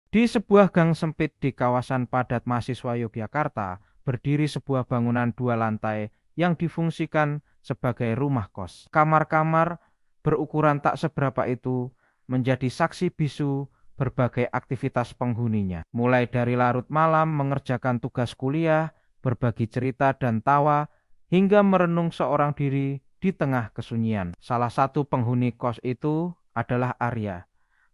Di sebuah gang sempit di kawasan padat mahasiswa Yogyakarta, berdiri sebuah bangunan dua lantai yang difungsikan sebagai rumah kos. Kamar-kamar berukuran tak seberapa itu menjadi saksi bisu berbagai aktivitas penghuninya. Mulai dari larut malam mengerjakan tugas kuliah, berbagi cerita dan tawa, hingga merenung seorang diri di tengah kesunyian. Salah satu penghuni kos itu adalah Arya,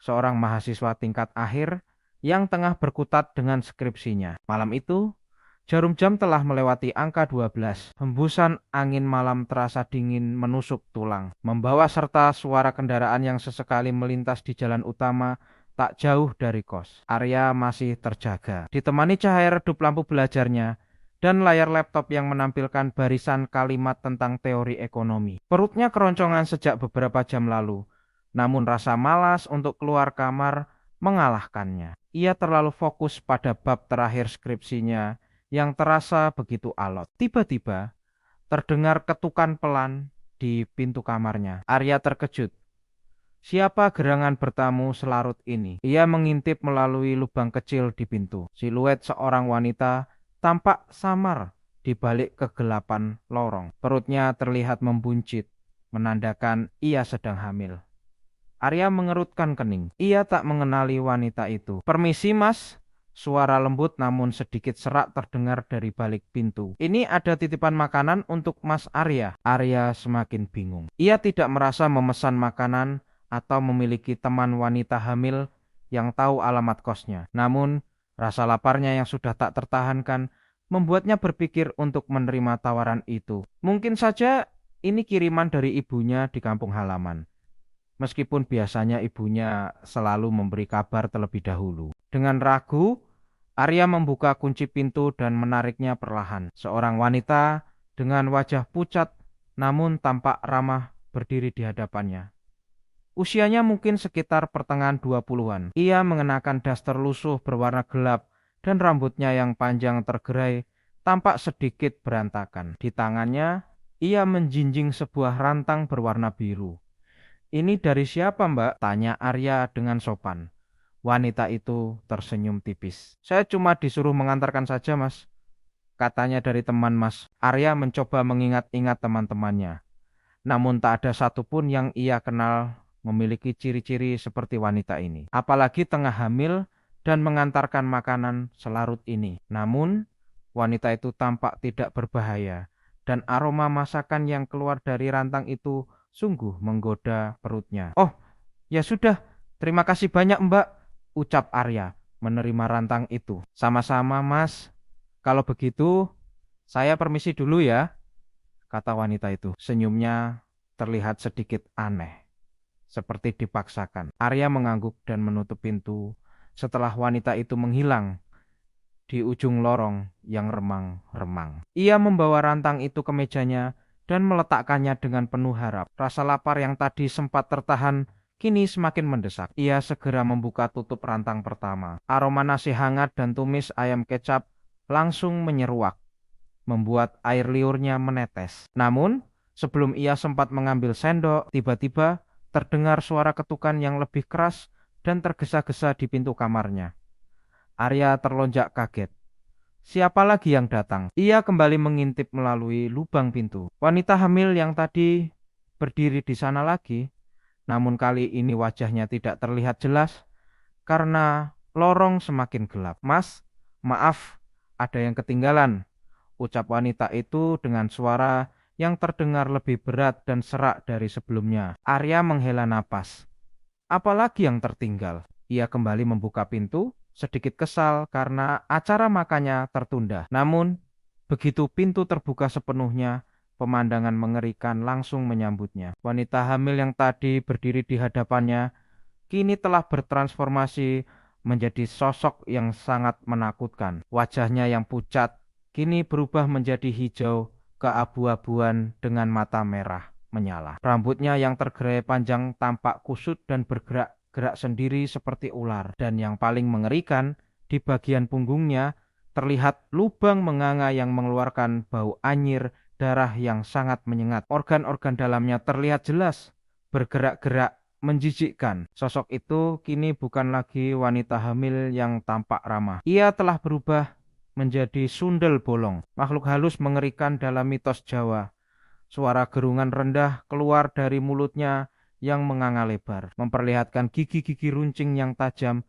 seorang mahasiswa tingkat akhir yang tengah berkutat dengan skripsinya. Malam itu, jarum jam telah melewati angka 12. Hembusan angin malam terasa dingin menusuk tulang, membawa serta suara kendaraan yang sesekali melintas di jalan utama tak jauh dari kos. Arya masih terjaga, ditemani cahaya redup lampu belajarnya dan layar laptop yang menampilkan barisan kalimat tentang teori ekonomi. Perutnya keroncongan sejak beberapa jam lalu, namun rasa malas untuk keluar kamar mengalahkannya. Ia terlalu fokus pada bab terakhir skripsinya yang terasa begitu alot. Tiba-tiba terdengar ketukan pelan di pintu kamarnya. Arya terkejut. Siapa gerangan bertamu selarut ini? Ia mengintip melalui lubang kecil di pintu. Siluet seorang wanita tampak samar di balik kegelapan lorong. Perutnya terlihat membuncit, menandakan ia sedang hamil. Arya mengerutkan kening. Ia tak mengenali wanita itu. "Permisi, Mas." Suara lembut namun sedikit serak terdengar dari balik pintu. "Ini ada titipan makanan untuk Mas Arya." Arya semakin bingung. Ia tidak merasa memesan makanan atau memiliki teman wanita hamil yang tahu alamat kosnya. Namun, rasa laparnya yang sudah tak tertahankan membuatnya berpikir untuk menerima tawaran itu. Mungkin saja ini kiriman dari ibunya di kampung halaman. Meskipun biasanya ibunya selalu memberi kabar terlebih dahulu. Dengan ragu, Arya membuka kunci pintu dan menariknya perlahan. Seorang wanita dengan wajah pucat namun tampak ramah berdiri di hadapannya. Usianya mungkin sekitar pertengahan 20-an. Ia mengenakan daster lusuh berwarna gelap dan rambutnya yang panjang tergerai tampak sedikit berantakan. Di tangannya, ia menjinjing sebuah rantang berwarna biru. "Ini dari siapa, Mbak?" tanya Arya dengan sopan. Wanita itu tersenyum tipis. "Saya cuma disuruh mengantarkan saja, Mas," katanya, "dari teman Mas." Arya mencoba mengingat-ingat teman-temannya. Namun tak ada satupun yang ia kenal memiliki ciri-ciri seperti wanita ini. Apalagi tengah hamil dan mengantarkan makanan selarut ini. Namun, wanita itu tampak tidak berbahaya. Dan aroma masakan yang keluar dari rantang itu sungguh menggoda perutnya. "Oh, ya sudah, terima kasih banyak Mbak," ucap Arya menerima rantang itu. "Sama-sama Mas, kalau begitu saya permisi dulu ya," kata wanita itu. Senyumnya terlihat sedikit aneh, seperti dipaksakan. Arya mengangguk dan menutup pintu setelah wanita itu menghilang di ujung lorong yang remang-remang. Ia membawa rantang itu ke mejanya dan meletakkannya dengan penuh harap. Rasa lapar yang tadi sempat tertahan kini semakin mendesak. Ia segera membuka tutup rantang pertama. Aroma nasi hangat dan tumis ayam kecap langsung menyeruak, membuat air liurnya menetes. Namun, sebelum ia sempat mengambil sendok, tiba-tiba terdengar suara ketukan yang lebih keras dan tergesa-gesa di pintu kamarnya. Arya terlonjak kaget. Siapa lagi yang datang? Ia kembali mengintip melalui lubang pintu. Wanita hamil yang tadi berdiri di sana lagi, namun kali ini wajahnya tidak terlihat jelas karena lorong semakin gelap. "Mas, maaf, ada yang ketinggalan," ucap wanita itu dengan suara yang terdengar lebih berat dan serak dari sebelumnya. Arya menghela napas. Apalagi yang tertinggal? Ia kembali membuka pintu, sedikit kesal karena acara makannya tertunda. Namun, begitu pintu terbuka sepenuhnya, pemandangan mengerikan langsung menyambutnya. Wanita hamil yang tadi berdiri di hadapannya, kini telah bertransformasi menjadi sosok yang sangat menakutkan. Wajahnya yang pucat, kini berubah menjadi hijau keabu-abuan dengan mata merah menyala. Rambutnya yang tergerai panjang tampak kusut dan bergerak-gerak sendiri seperti ular. Dan yang paling mengerikan, di bagian punggungnya terlihat lubang menganga yang mengeluarkan bau anyir darah yang sangat menyengat. Organ-organ dalamnya terlihat jelas bergerak-gerak menjijikkan. Sosok itu kini bukan lagi wanita hamil yang tampak ramah. Ia telah berubah menjadi sundel bolong, makhluk halus mengerikan dalam mitos Jawa. Suara gerungan rendah keluar dari mulutnya yang menganga lebar, memperlihatkan gigi-gigi runcing yang tajam.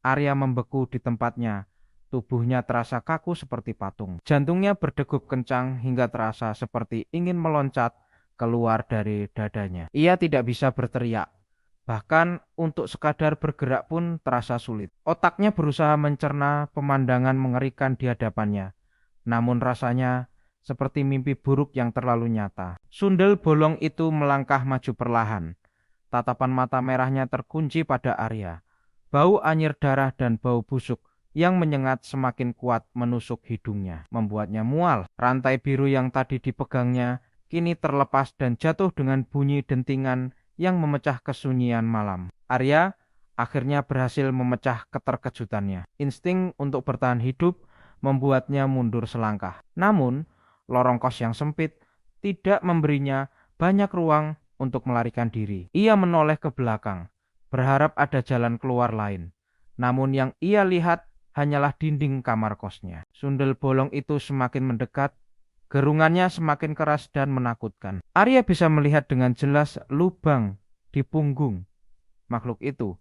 Arya membeku di tempatnya. Tubuhnya terasa kaku seperti patung. Jantungnya berdegup kencang hingga terasa seperti ingin meloncat keluar dari dadanya. Ia tidak bisa berteriak. Bahkan untuk sekadar bergerak pun terasa sulit. Otaknya berusaha mencerna pemandangan mengerikan di hadapannya. Namun rasanya seperti mimpi buruk yang terlalu nyata. Sundel bolong itu melangkah maju perlahan. Tatapan mata merahnya terkunci pada Arya. Bau anyir darah dan bau busuk yang menyengat semakin kuat menusuk hidungnya, membuatnya mual. Rantai biru yang tadi dipegangnya kini terlepas dan jatuh dengan bunyi dentingan yang memecah kesunyian malam. Arya akhirnya berhasil memecah keterkejutannya. Insting untuk bertahan hidup membuatnya mundur selangkah. Namun, lorong kos yang sempit tidak memberinya banyak ruang untuk melarikan diri. Ia menoleh ke belakang, berharap ada jalan keluar lain. Namun yang ia lihat hanyalah dinding kamar kosnya. Sundel bolong itu semakin mendekat, gerungannya semakin keras dan menakutkan. Arya bisa melihat dengan jelas lubang di punggung makhluk itu.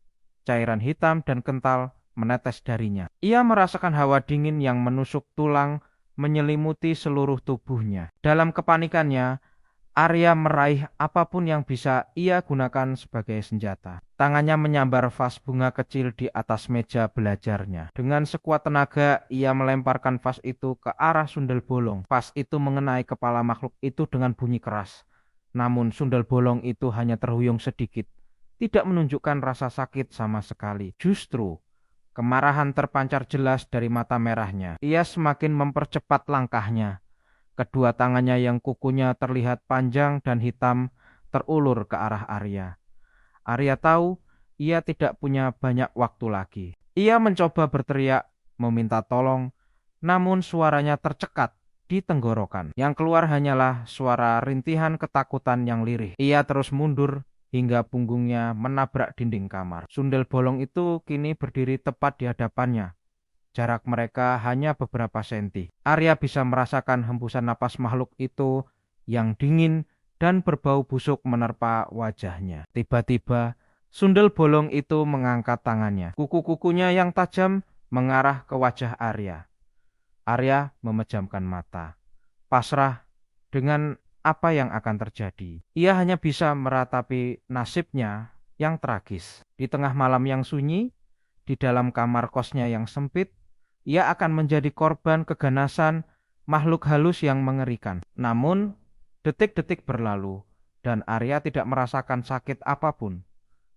Cairan hitam dan kental menetes darinya. Ia merasakan hawa dingin yang menusuk tulang menyelimuti seluruh tubuhnya. Dalam kepanikannya, Arya meraih apapun yang bisa ia gunakan sebagai senjata. Tangannya menyambar vas bunga kecil di atas meja belajarnya. Dengan sekuat tenaga, ia melemparkan vas itu ke arah sundel bolong. Vas itu mengenai kepala makhluk itu dengan bunyi keras. Namun sundel bolong itu hanya terhuyung sedikit. Tidak menunjukkan rasa sakit sama sekali. Justru, kemarahan terpancar jelas dari mata merahnya. Ia semakin mempercepat langkahnya. Kedua tangannya yang kukunya terlihat panjang dan hitam terulur ke arah Arya. Arya tahu ia tidak punya banyak waktu lagi. Ia mencoba berteriak, meminta tolong, namun suaranya tercekat di tenggorokan. Yang keluar hanyalah suara rintihan ketakutan yang lirih. Ia terus mundur hingga punggungnya menabrak dinding kamar. Sundel bolong itu kini berdiri tepat di hadapannya. Jarak mereka hanya beberapa senti. Arya bisa merasakan hembusan napas makhluk itu yang dingin dan berbau busuk menerpa wajahnya. Tiba-tiba, sundel bolong itu mengangkat tangannya. Kuku-kukunya yang tajam mengarah ke wajah Arya. Arya memejamkan mata, pasrah dengan apa yang akan terjadi. Ia hanya bisa meratapi nasibnya yang tragis. Di tengah malam yang sunyi, di dalam kamar kosnya yang sempit, ia akan menjadi korban keganasan makhluk halus yang mengerikan. Namun, detik-detik berlalu, dan Arya tidak merasakan sakit apapun.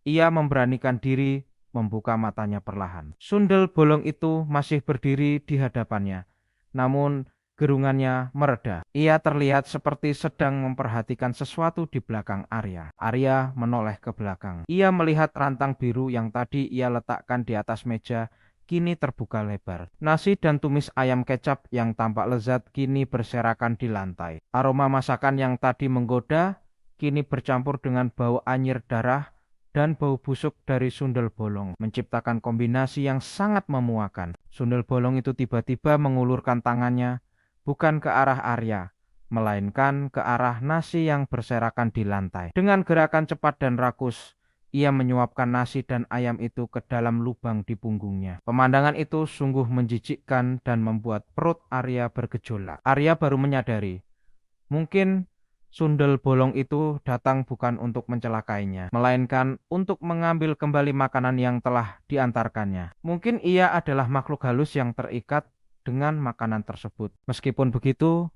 Ia memberanikan diri membuka matanya perlahan. Sundel bolong itu masih berdiri di hadapannya, namun gerungannya mereda. Ia terlihat seperti sedang memperhatikan sesuatu di belakang Arya. Arya menoleh ke belakang. Ia melihat rantang biru yang tadi ia letakkan di atas meja kini terbuka lebar. Nasi dan tumis ayam kecap yang tampak lezat kini berserakan di lantai. Aroma masakan yang tadi menggoda kini bercampur dengan bau anyir darah dan bau busuk dari sundel bolong, menciptakan kombinasi yang sangat memuakan. Sundel bolong itu tiba-tiba mengulurkan tangannya, bukan ke arah Arya, melainkan ke arah nasi yang berserakan di lantai. Dengan gerakan cepat dan rakus, ia menyuapkan nasi dan ayam itu ke dalam lubang di punggungnya. Pemandangan itu sungguh menjijikkan dan membuat perut Arya bergejolak. Arya baru menyadari, mungkin sundel bolong itu datang bukan untuk mencelakainya, melainkan untuk mengambil kembali makanan yang telah diantarkannya. Mungkin ia adalah makhluk halus yang terikat dengan makanan tersebut. Meskipun begitu,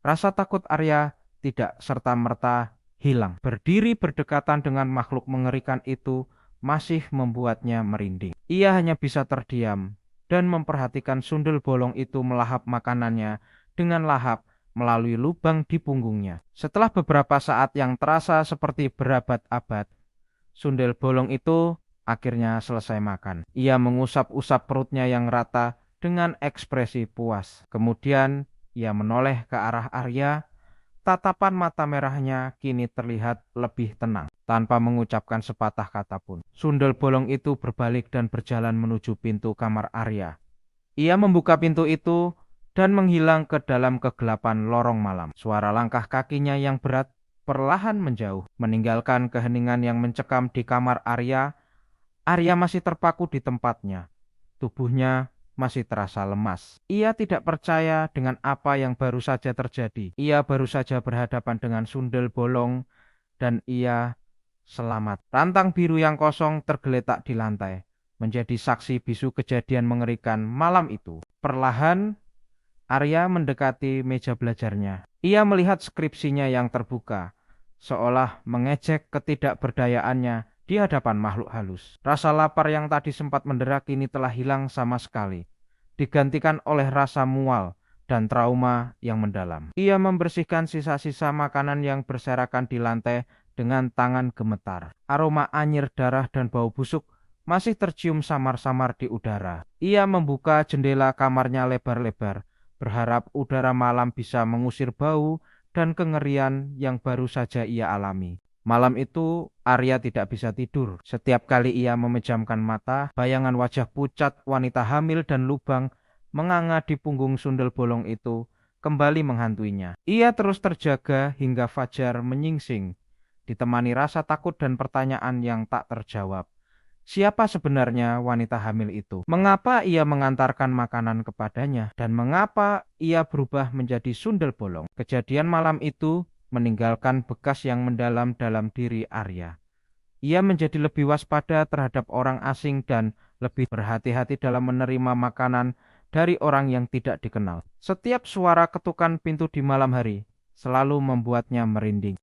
rasa takut Arya tidak serta-merta hilang. Berdiri berdekatan dengan makhluk mengerikan itu masih membuatnya merinding. Ia hanya bisa terdiam dan memperhatikan sundel bolong itu melahap makanannya dengan lahap melalui lubang di punggungnya. Setelah beberapa saat yang terasa seperti berabad-abad, sundel bolong itu akhirnya selesai makan. Ia mengusap-usap perutnya yang rata dengan ekspresi puas. Kemudian ia menoleh ke arah Arya. Tatapan mata merahnya kini terlihat lebih tenang. Tanpa mengucapkan sepatah kata pun, sundel bolong itu berbalik dan berjalan menuju pintu kamar Arya. Ia membuka pintu itu dan menghilang ke dalam kegelapan lorong malam. Suara langkah kakinya yang berat perlahan menjauh, meninggalkan keheningan yang mencekam di kamar Arya. Arya masih terpaku di tempatnya. Tubuhnya masih terasa lemas. Ia tidak percaya dengan apa yang baru saja terjadi. Ia baru saja berhadapan dengan sundel bolong dan ia selamat. Rantang biru yang kosong tergeletak di lantai, menjadi saksi bisu kejadian mengerikan malam itu. Perlahan, Arya mendekati meja belajarnya. Ia melihat skripsinya yang terbuka, seolah mengejek ketidakberdayaannya di hadapan makhluk halus. Rasa lapar yang tadi sempat mendera kini telah hilang sama sekali, digantikan oleh rasa mual dan trauma yang mendalam. Ia membersihkan sisa-sisa makanan yang berserakan di lantai dengan tangan gemetar. Aroma anyir darah dan bau busuk masih tercium samar-samar di udara. Ia membuka jendela kamarnya lebar-lebar, berharap udara malam bisa mengusir bau dan kengerian yang baru saja ia alami. Malam itu, Arya tidak bisa tidur. Setiap kali ia memejamkan mata, bayangan wajah pucat wanita hamil dan lubang menganga di punggung sundel bolong itu kembali menghantuinya. Ia terus terjaga hingga fajar menyingsing, ditemani rasa takut dan pertanyaan yang tak terjawab. Siapa sebenarnya wanita hamil itu? Mengapa ia mengantarkan makanan kepadanya? Dan mengapa ia berubah menjadi sundel bolong? Kejadian malam itu meninggalkan bekas yang mendalam dalam diri Arya. Ia menjadi lebih waspada terhadap orang asing dan lebih berhati-hati dalam menerima makanan dari orang yang tidak dikenal. Setiap suara ketukan pintu di malam hari selalu membuatnya merinding.